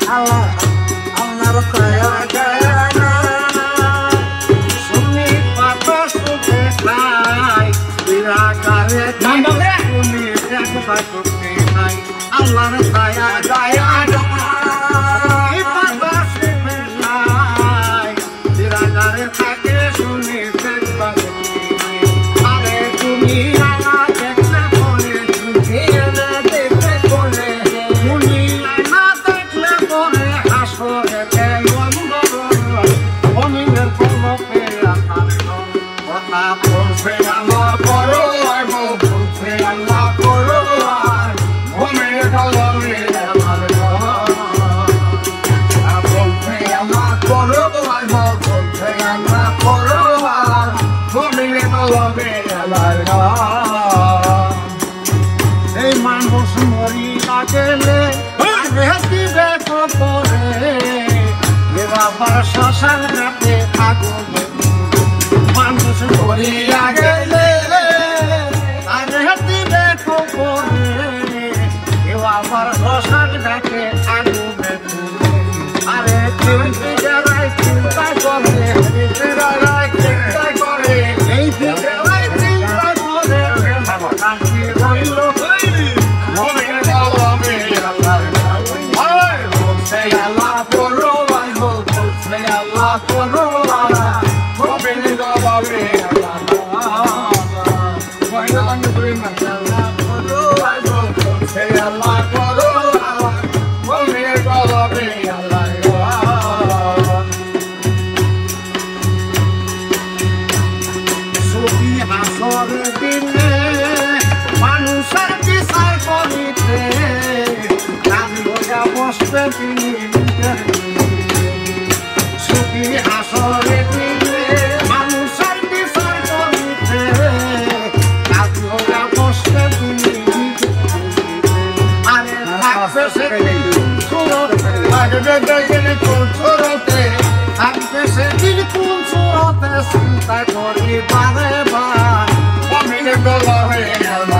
Allah Allah kaya kaya suni papa suke kai bila kare suni papa suke kai Allah kaya kaya papa suke kai bila kare থাকে suni papa suke are dunia এই মানুষ মরিয়া গেলে দিবে কবরে বাবার শ্মশান ঘাটে আগুন মানুষ মরিয়া গেলে দিবে কবরে বাবার শ্মশান ঘাটে আগুন আরে চিন্তা যারাই চিন্তা করে চিন্তা করে এই মানুষের বিচার করিতে সুখী আসরে দিলে মানুষের বিচার করিতে বসতে আরে থাকবে সেদিন সুরতে থাকবে সেদিন কোন সুরতে চিন্তা করি বারে বার অমিনে বলা হয়ে গেল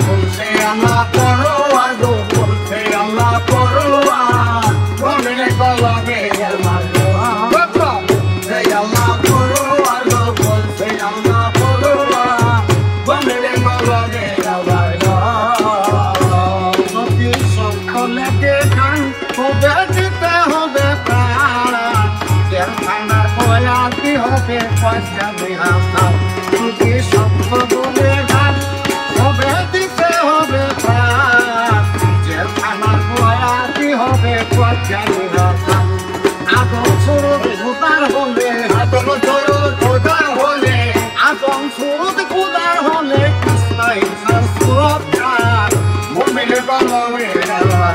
বলছে আমার করো আগে বলছে আমার করো অমিনে বলা হয়ে গেল বলছে আমার করো আগে বলছে আমার করো অমিনে বলা হয়ে গেল নদীর সকলকে গান হবে দিতে হবে প্রাণ খানার বয়াতি হবে পয়সা বিহাতা যদি সত্য বলে গান হবে দিতে হবে প্রাণ খানার বয়াতি হবে পয়সা বিহাতা আদম সুরত খুদার হলে আদম সুরত খুদার হলে আদম সুরত খুদার হলে কৃষ্ণ ইনসান সুরত গান মুমিন বলবে আল্লাহ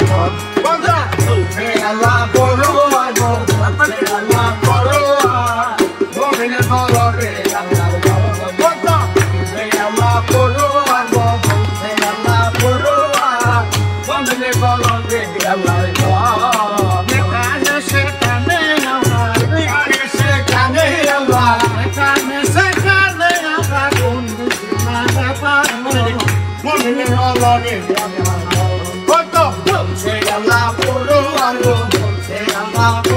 বলছে আল্লাহ বলো আল্লাহ করো মুমিন বলবে আল্লাহ বলছে আল্লাহ করো বলছে আল্লাহ করো মুমিন বলবে আল্লাহ সেখানে আমরা কোন মুমিন বলবে বলছে আল্লাহ করো বলছে আল্লাহ করো